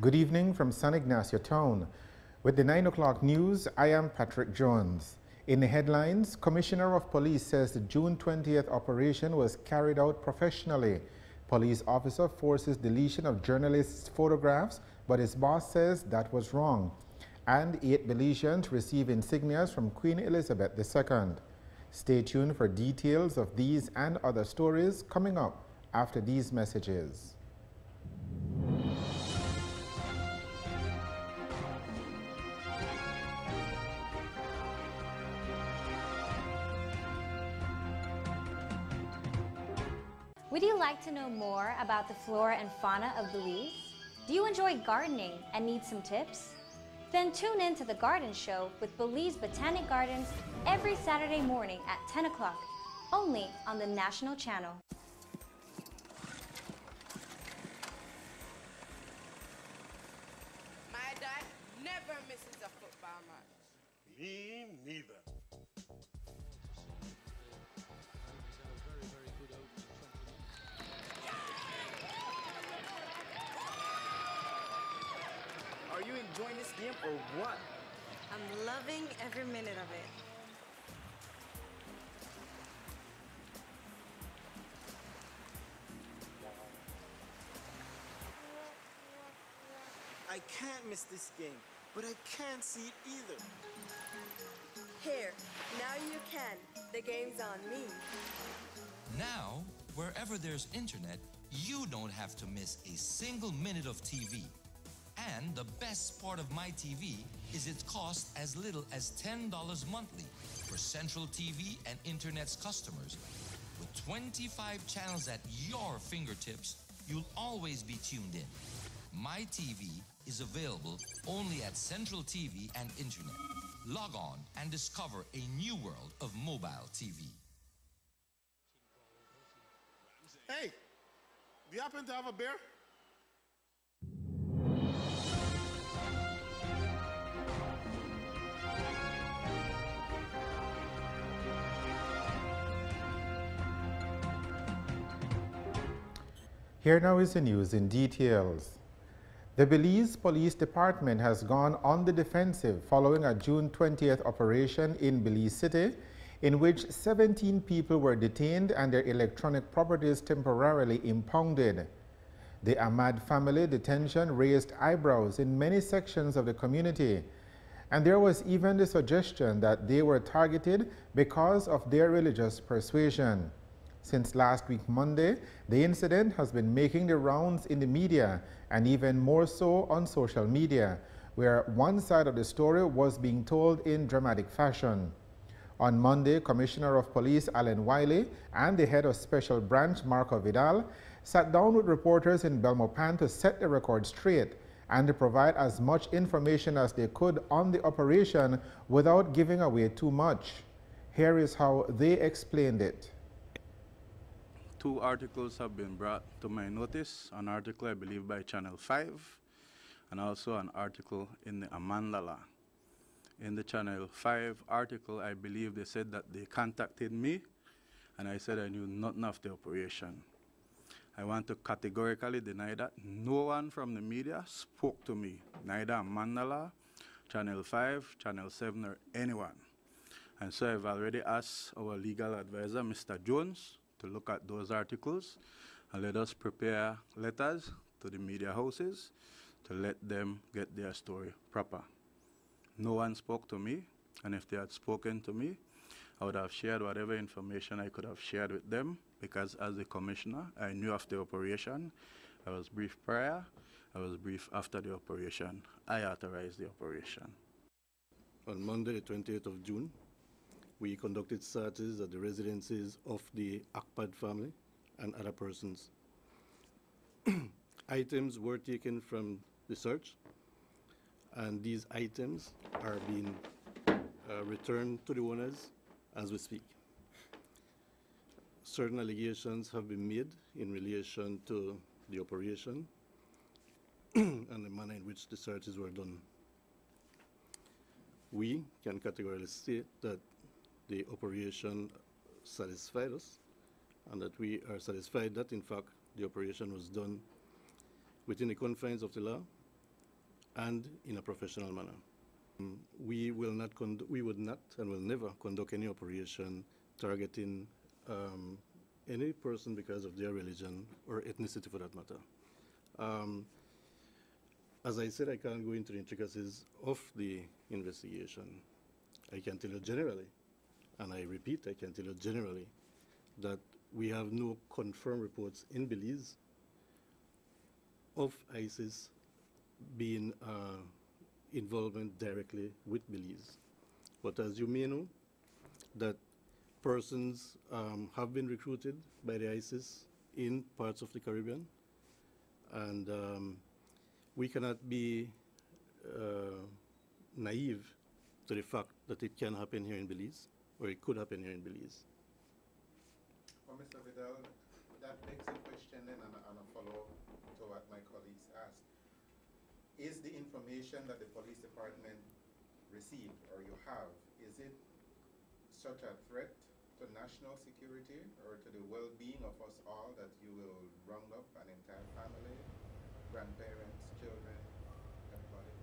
Good evening from San Ignacio Town. With the 9 o'clock news, I am Patrick Jones. In the headlines, Commissioner of Police says the June 20th operation was carried out professionally. Police officer forces deletion of journalists' photographs, but his boss says that was wrong. And 8 Belizeans receive insignias from Queen Elizabeth II. Stay tuned for details of these and other stories coming up after these messages. Would you like to know more about the flora and fauna of Belize? Do you enjoy gardening and need some tips? Then tune in to The Garden Show with Belize Botanic Gardens every Saturday morning at 10 o'clock, only on the National Channel. My dad never misses a football match. Me neither. Are you enjoying this game or what? I'm loving every minute of it. I can't miss this game, but I can't see it either. Here, now you can. The game's on me. Now, wherever there's internet, you don't have to miss a single minute of TV. And the best part of My TV is its cost as little as $10 monthly for Central TV and Internet's customers. With 25 channels at your fingertips, you'll always be tuned in. My TV is available only at Central TV and Internet. Log on and discover a new world of mobile TV. Hey, do you happen to have a beer? Here now is the news in details. The Belize Police Department has gone on the defensive following a June 20th operation in Belize City, in which 17 people were detained and their electronic properties temporarily impounded. The Ahmad family detention raised eyebrows in many sections of the community, and there was even the suggestion that they were targeted because of their religious persuasion. Since last week Monday, the incident has been making the rounds in the media and even more so on social media, where one side of the story was being told in dramatic fashion. On Monday, Commissioner of Police Alan Wiley and the head of Special Branch Marco Vidal sat down with reporters in Belmopan to set the record straight and to provide as much information as they could on the operation without giving away too much. Here is how they explained it. 2 articles have been brought to my notice, an article I believe by Channel 5 and also an article in the Amandala. In the Channel 5 article, I believe they said that they contacted me and I said I knew nothing of the operation. I want to categorically deny that. No one from the media spoke to me, neither Amandala, Channel 5, Channel 7 or anyone. And so I've already asked our legal advisor, Mr. Jones, to look at those articles and let us prepare letters to the media houses to let them get their story proper. No one spoke to me, and if they had spoken to me, I would have shared whatever information I could have shared with them, because as the commissioner, I knew of the operation. I was briefed prior, I was briefed after the operation. I authorized the operation. On Monday, the 28th of June, we conducted searches at the residences of the Akpad family and other persons. Items were taken from the search, and these items are being returned to the owners as we speak. Certain allegations have been made in relation to the operation and the manner in which the searches were done. We can categorically state that the operation satisfied us, and that we are satisfied that, in fact, the operation was done within the confines of the law and in a professional manner. We would not and will never conduct any operation targeting any person because of their religion or ethnicity for that matter. As I said, I can't go into the intricacies of the investigation. I can tell you generally, and I repeat, I can tell you generally, that we have no confirmed reports in Belize of ISIS being involvement directly with Belize. But as you may know, that persons have been recruited by the ISIS in parts of the Caribbean, and we cannot be naive to the fact that it can happen here in Belize, or it could happen here in Belize. Well, Mr. Vidal, that begs a question then and a follow-up to what my colleagues asked. Is the information that the police department received, or you have, is it such a threat to national security or to the well-being of us all that you will round up an entire family, grandparents, children, everybody?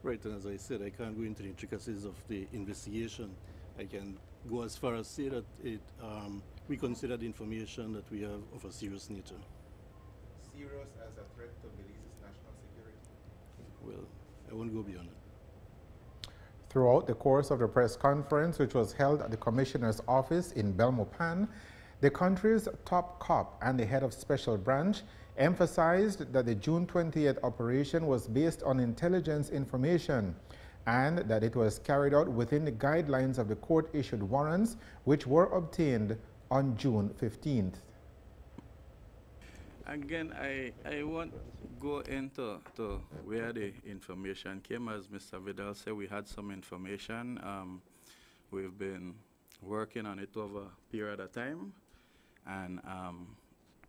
Right, and as I said, I can't go into the intricacies of the investigation. I can go as far as say that we consider the information that we have of a serious nature. Serious as a threat to Belize's national security? Well, I won't go beyond it. Throughout the course of the press conference, which was held at the Commissioner's office in Belmopan, the country's top cop and the head of special branch emphasized that the June 28th operation was based on intelligence information and that it was carried out within the guidelines of the court-issued warrants, which were obtained on June 15th. Again, I won't go into where the information came. As Mr. Vidal said, we had some information. We've been working on it over a period of time, and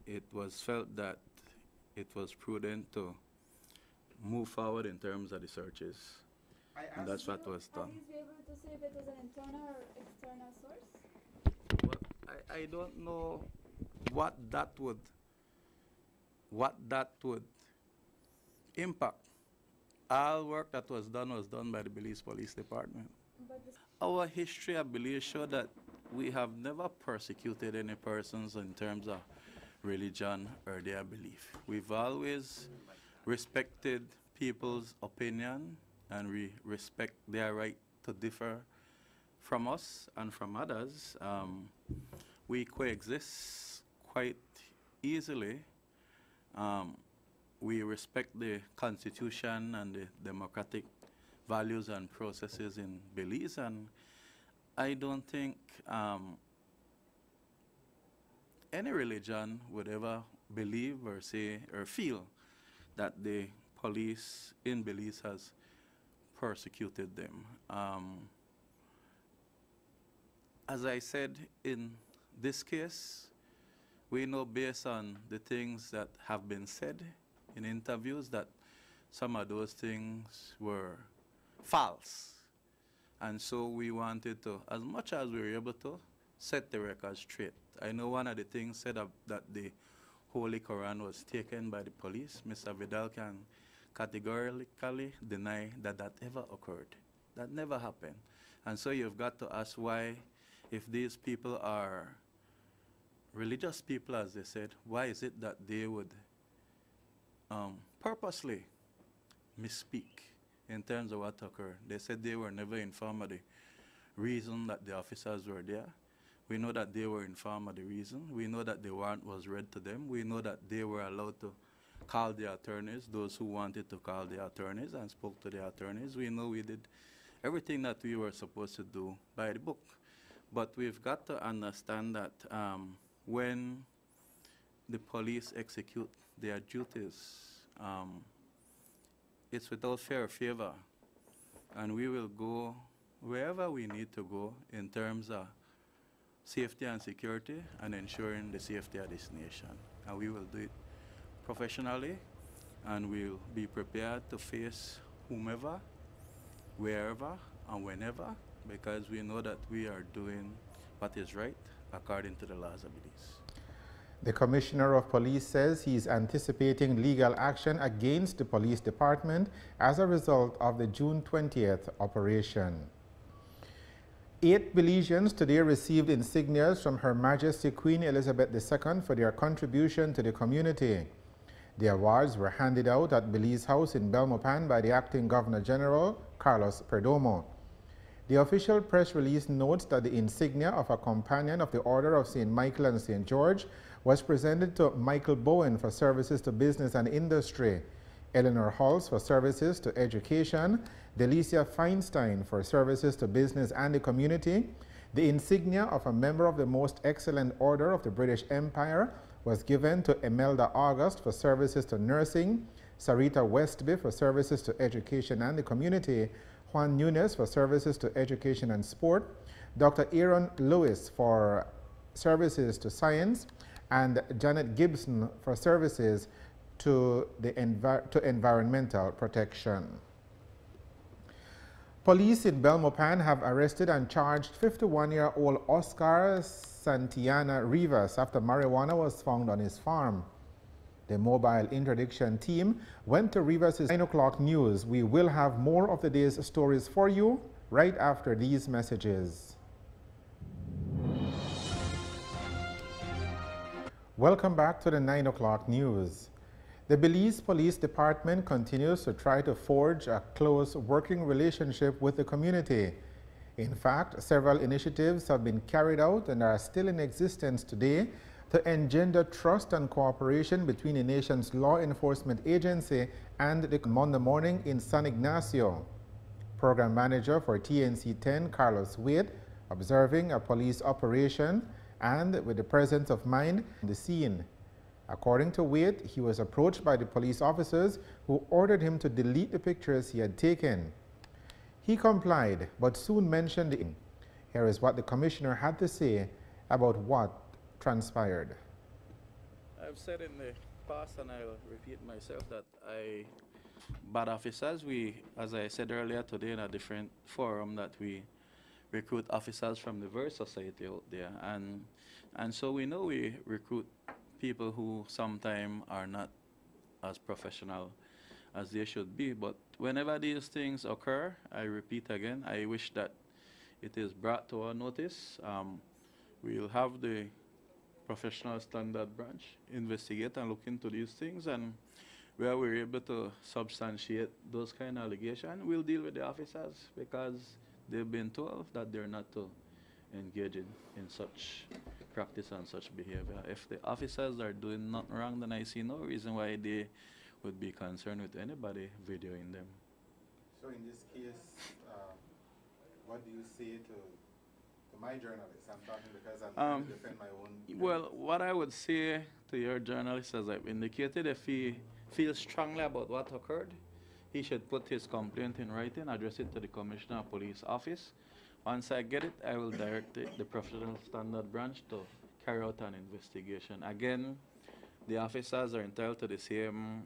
it was felt that it was prudent to move forward in terms of the searches. And that's what was done. Are you able to say if it was an internal or external source? Well, I don't know what that would impact. All work that was done by the Belize Police Department. Our history of Belize showed that we have never persecuted any persons in terms of religion or their belief. We've always respected people's opinion, and we respect their right to differ from us and from others. We coexist quite easily. We respect the Constitution and the democratic values and processes in Belize, and I don't think any religion would ever believe or say or feel that the police in Belize has persecuted them. As I said, in this case, we know based on the things that have been said in interviews that some of those things were false. And so we wanted to, as much as we were able to, set the record straight. I know one of the things said that the Holy Quran was taken by the police. Mr. Vidal can categorically deny that that ever occurred. That never happened. And so you've got to ask why, if these people are religious people, as they said, why is it that they would purposely misspeak in terms of what occurred? They said they were never informed of the reason that the officers were there. We know that they were informed of the reason. We know that the warrant was read to them. We know that they were allowed to call the attorneys, those who wanted to call the attorneys, and spoke to the attorneys. We know we did everything that we were supposed to do by the book. But we've got to understand that when the police execute their duties, it's without fear or favor. And we will go wherever we need to go in terms of safety and security and ensuring the safety of this nation. And we will do it professionally, and we'll be prepared to face whomever, wherever, and whenever, because we know that we are doing what is right according to the laws of Belize. The Commissioner of Police says he is anticipating legal action against the police department as a result of the June 20th operation. 8 Belizeans today received insignias from Her Majesty Queen Elizabeth II for their contribution to the community. The awards were handed out at Belize House in Belmopan by the Acting Governor General, Carlos Perdomo. The official press release notes that the insignia of a companion of the Order of St. Michael and St. George was presented to Michael Bowen for services to business and industry, Eleanor Halls for services to education, Delicia Feinstein for services to business and the community. The insignia of a member of the Most Excellent Order of the British Empire was given to Imelda August for services to nursing, Sarita Westby for services to education and the community, Juan Nunes for services to education and sport, Dr. Aaron Lewis for services to science, and Janet Gibson for services to environmental protection. Police in Belmopan have arrested and charged 51-year-old Oscar Santillana Rivas after marijuana was found on his farm. The mobile interdiction team went to Rivas' 9 o'clock news. We will have more of the day's stories for you right after these messages. Welcome back to the 9 o'clock news. The Belize Police Department continues to try to forge a close working relationship with the community. In fact, several initiatives have been carried out and are still in existence today to engender trust and cooperation between the nation's law enforcement agency and the Monday morning in San Ignacio. Program Manager for TNC 10, Carlos Wade, observing a police operation and with the presence of mind on the scene. According to Wade, he was approached by the police officers who ordered him to delete the pictures he had taken. He complied, but soon mentioned it. Here is what the commissioner had to say about what transpired. I've said in the past, and I'll repeat myself, that bad officers, as I said earlier today in a different forum, that we recruit officers from diverse society out there, and so we know we recruit people who sometimes are not as professional as they should be. But whenever these things occur, I repeat again, I wish that it is brought to our notice. We'll have the professional standard branch investigate and look into these things, and where we're able to substantiate those kind of allegations, we'll deal with the officers, because they've been told that they're not to engage in such practice and such behavior. If the officers are doing nothing wrong, then I see no reason why they would be concerned with anybody videoing them. So in this case, what do you say to my journalists? I'm talking because I'm trying to defend my own. Well, what I would say to your journalist, as I've indicated, if he feels strongly about what occurred, he should put his complaint in writing, address it to the Commissioner of Police office. Once I get it, I will direct the professional standard branch to carry out an investigation. Again, the officers are entitled to the same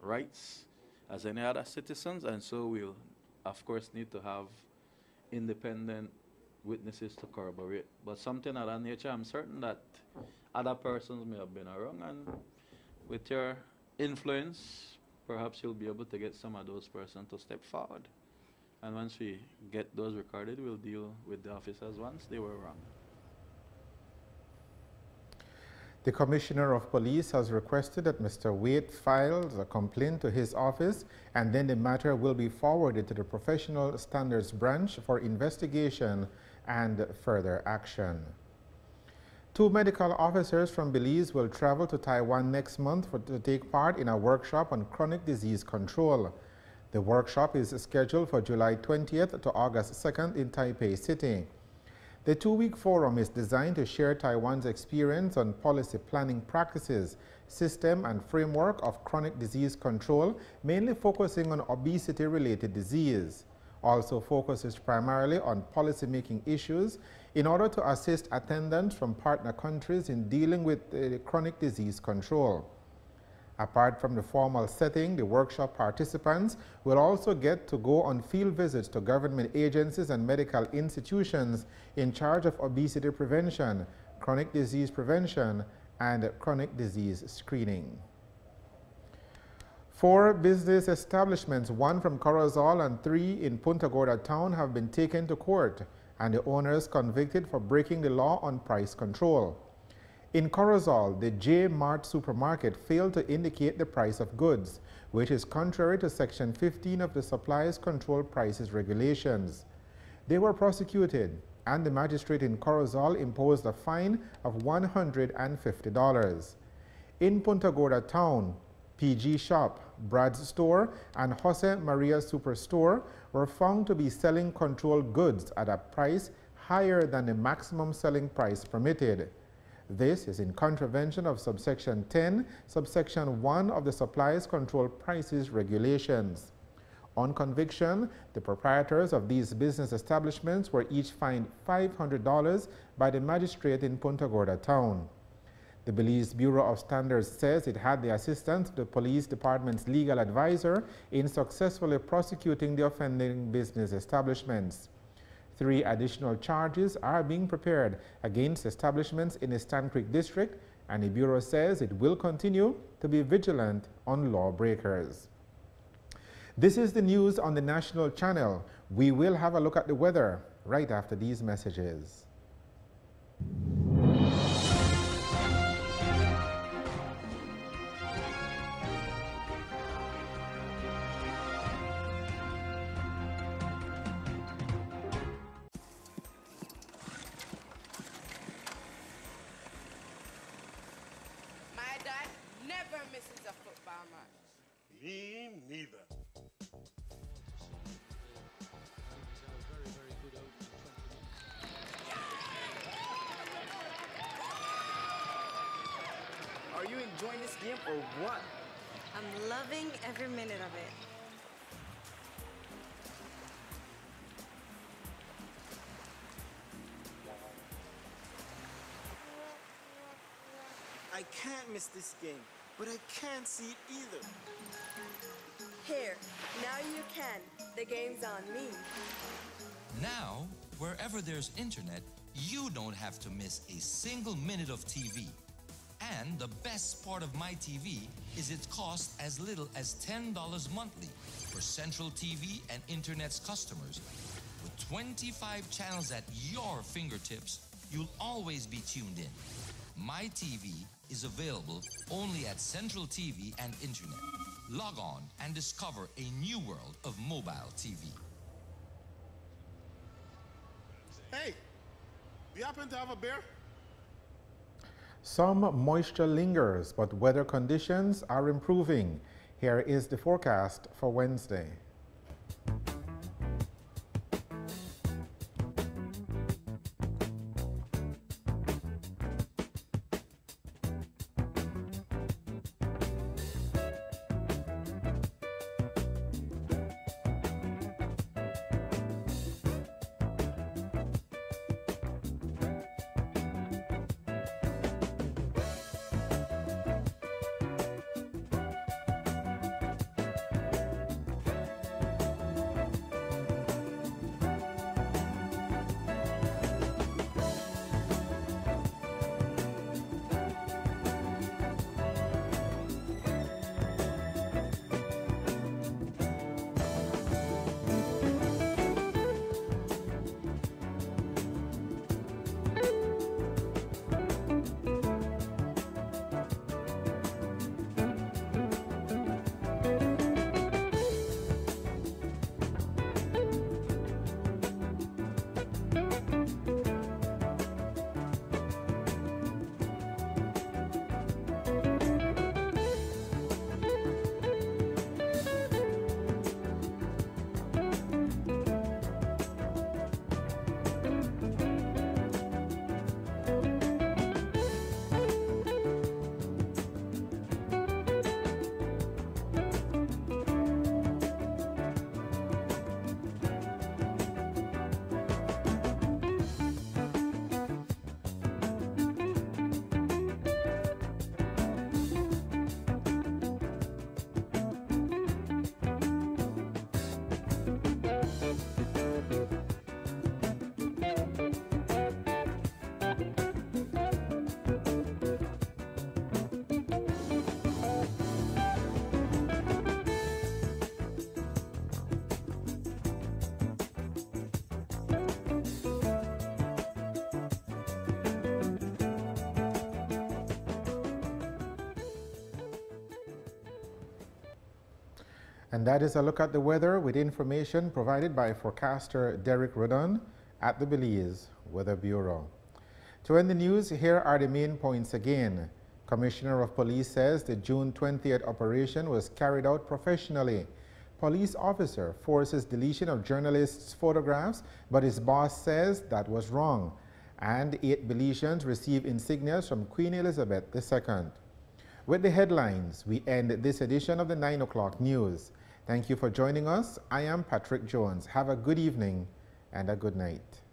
rights as any other citizens, and so we'll, of course, need to have independent witnesses to corroborate. But something of that nature, I'm certain that other persons may have been around, and with your influence, perhaps you'll be able to get some of those persons to step forward. And once we get those recorded, we'll deal with the officers once they were wrong. The Commissioner of Police has requested that Mr. Wade files a complaint to his office, and then the matter will be forwarded to the Professional Standards Branch for investigation and further action. 2 medical officers from Belize will travel to Taiwan next month to take part in a workshop on chronic disease control. The workshop is scheduled for July 20th to August 2nd in Taipei City. The 2-week forum is designed to share Taiwan's experience on policy planning practices, system and framework of chronic disease control, mainly focusing on obesity-related disease. Also focuses primarily on policy-making issues in order to assist attendants from partner countries in dealing with chronic disease control. Apart from the formal setting, the workshop participants will also get to go on field visits to government agencies and medical institutions in charge of obesity prevention, chronic disease prevention, and chronic disease screening. 4 business establishments, 1 from Corozal and 3 in Punta Gorda town, have been taken to court and the owners convicted for breaking the law on price control. In Corozal, the J Mart supermarket failed to indicate the price of goods, which is contrary to Section 15 of the Supplies Control Prices Regulations. They were prosecuted, and the magistrate in Corozal imposed a fine of $150. In Punta Gorda town, PG Shop, Brad's Store, and Jose Maria Superstore were found to be selling controlled goods at a price higher than the maximum selling price permitted. This is in contravention of subsection 10, subsection 1 of the Supplies Control Prices Regulations. On conviction, the proprietors of these business establishments were each fined $500 by the magistrate in Punta Gorda town. The Belize Bureau of Standards says it had the assistance of the police department's legal advisor in successfully prosecuting the offending business establishments. 3 additional charges are being prepared against establishments in the Stan Creek district, and the Bureau says it will continue to be vigilant on lawbreakers. This is the news on the national channel. We will have a look at the weather right after these messages. My dad never misses a football match. Me neither. Are you enjoying this game or what? I'm loving every minute of it. I can't miss this game, but I can't see it either. Here, now you can. The game's on me. Now, wherever there's internet, you don't have to miss a single minute of TV. And the best part of MyTV is its cost as little as $10 monthly for Central TV and Internet's customers. With 25 channels at your fingertips, you'll always be tuned in. MyTV is available only at Central TV and Internet. Log on and discover a new world of mobile TV. Hey, do you happen to have a beer? Some moisture lingers, but weather conditions are improving. Here is the forecast for Wednesday. And that is a look at the weather with information provided by forecaster Derek Rodon at the Belize Weather Bureau. To end the news, here are the main points again. Commissioner of Police says the June 20th operation was carried out professionally. Police officer forces deletion of journalists' photographs, but his boss says that was wrong. And 8 Belizeans receive insignias from Queen Elizabeth II. With the headlines, we end this edition of the 9 o'clock news. Thank you for joining us. I am Patrick Jones. Have a good evening and a good night.